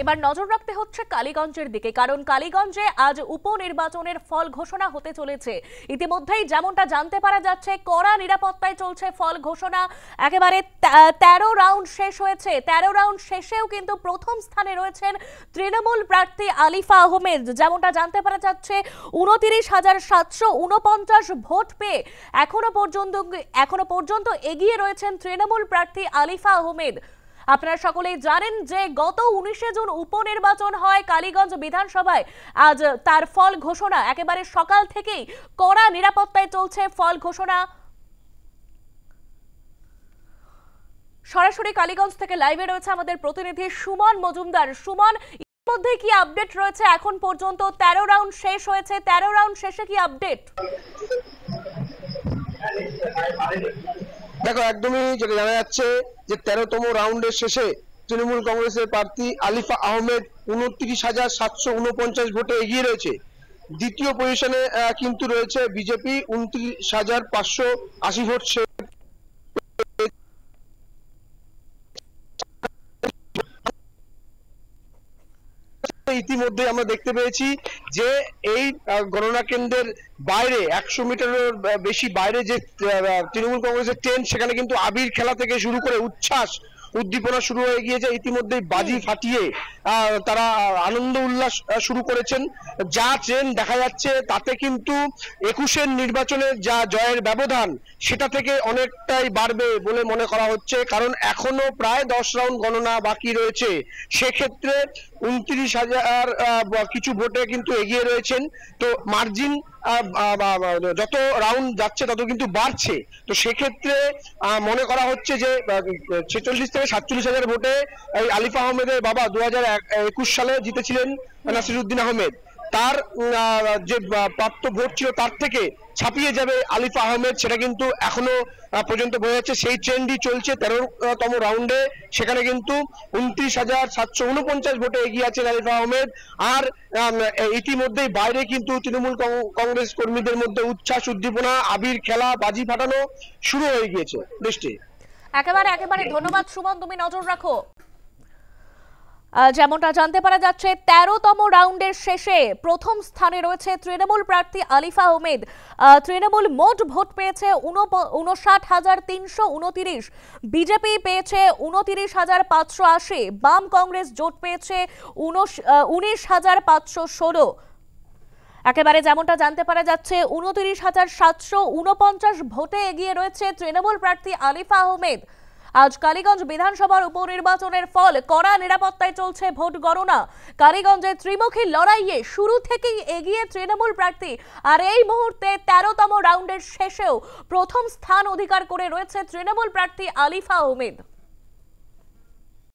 এবার নজর রাখতে হচ্ছে কালীগঞ্জের দিকে, কারণ কালীগঞ্জে আজ উপনির্বাচনের ফল ঘোষণা হতে চলেছে। ইতিমধ্যেই যেমনটা জানতে পারা যাচ্ছে, কড়া নিরাপত্তায় চলছে ফল ঘোষণা। একেবারে 13 রাউন্ড শেষ হয়েছে। 13 রাউন্ড শেষেও কিন্তু প্রথম স্থানে রয়েছেন তৃণমূল প্রার্থী আলিফা আহমেদ। যেমনটা জানতে পারা যাচ্ছে, 29,749 ভোট পেয়ে এখনো পর্যন্ত এগিয়ে রয়েছেন তৃণমূল প্রার্থী আলিফা আহমেদ। আপনারা সকলেই জানেন যে গত 19শে জুন উপনির্বাচন হয় কালীগঞ্জ বিধানসভায়। আজ তার ফল ঘোষণা। একেবারে সকাল থেকেই কড়া নিরাপত্তায় চলছে ফল ঘোষণা। সরাসরি কালীগঞ্জ থেকে লাইভে রয়েছে আমাদের প্রতিনিধি সুমন মজুমদার। সুমন, এর মধ্যে কি আপডেট রয়েছে এখন পর্যন্ত? 13 রাউন্ড শেষ হয়েছে, 13 রাউন্ড শেষে কি আপডেট? দেখো, একদমই যেটা জানা যাচ্ছে যে 13তম রাউন্ডের শেষে তৃণমূল কংগ্রেসের প্রার্থী আলিফা আহমেদ 29,749 ভোটে এগিয়ে রয়েছে। দ্বিতীয় পজিশনে কিন্তু রয়েছে বিজেপি 29,580 ভোট। ইতিমধ্যে আমরা দেখতে পেয়েছি যে এই গণনা কেন্দ্রের বাইরে 100 মিটারের বেশি বাইরে যে তৃণমূল কংগ্রেসের টেন্ট, সেখানে কিন্তু আবির খেলা থেকে শুরু করে উচ্ছ্বাস উদ্দীপনা শুরু হয়ে গিয়েছে। ইতিমধ্যেই বাজি ফাটিয়ে তারা আনন্দ উল্লাস শুরু করেছেন। যা ট্রেন দেখা যাচ্ছে তাতে কিন্তু 21-এর নির্বাচনের যা জয়ের ব্যবধান সেটা থেকে অনেকটাই বাড়বে বলে মনে করা হচ্ছে, কারণ এখনো প্রায় 10 রাউন্ড গণনা বাকি রয়েছে। সেক্ষেত্রে 29,000 কিছু ভোটে কিন্তু এগিয়ে রয়েছেন। তো মার্জিন যত রাউন্ড যাচ্ছে তত কিন্তু বাড়ছে। তো সেক্ষেত্রে মনে করা হচ্ছে যে 46 থেকে 47,000 ভোটে এই আলিফা আহমেদের বাবা 2021 সালে জিতেছিলেন নাসিরউদ্দিন আহমেদ, তার যে প্রাপ্ত ভোট ছিল তার থেকে ছাপিয়ে যাবে আলিফা আহমেদ, সেটা কিন্তু এখনো পর্যন্ত বোঝা যাচ্ছে। সেই ট্রেন্ডই চলছে 13তম রাউন্ডে। সেখানে কিন্তু 29,749 ভোটে এগিয়ে আছেন আলিফা আহমেদ। আর ইতিমধ্যেই বাইরে কিন্তু তৃণমূল কংগ্রেস কর্মীদের মধ্যে উচ্ছ্বাস উদ্দীপনা, আবির খেলা, বাজি ফাটানো শুরু হয়ে গিয়েছে। দৃষ্টি একেবারে ধন্যবাদ সুমন, তুমি নজর রাখো। যেমনটা জানতে পারা যাচ্ছে, 13তম রাউন্ডের শেষে প্রথম স্থানে রয়েছে তৃণমূল প্রার্থী আলিফা আহমেদ। তৃণমূল মোট ভোট পেয়েছে 59,329, বিজেপি পেয়েছে 29,580, বাম কংগ্রেস জোট পেয়েছে 19,516। একেবারে যেমনটা জানতে পারা যাচ্ছে, 29,749 ভোটে এগিয়ে রয়েছে তৃণমূল প্রার্থী আলিফা আহমেদ। আজ কালীগঞ্জ বিধানসভার উপনির্বাচনের ফল, কড়া নিরাপত্তায় চলছে ভোট গণনা। কালীগঞ্জে ত্রিমুখী লড়াইয়ে শুরু থেকেই এগিয়ে তৃণমূল প্রার্থী। আর এই মুহূর্তে 13তম রাউন্ডের শেষেও প্রথম স্থান অধিকার করে রয়েছে তৃণমূল প্রার্থী আলিফা আহমেদ।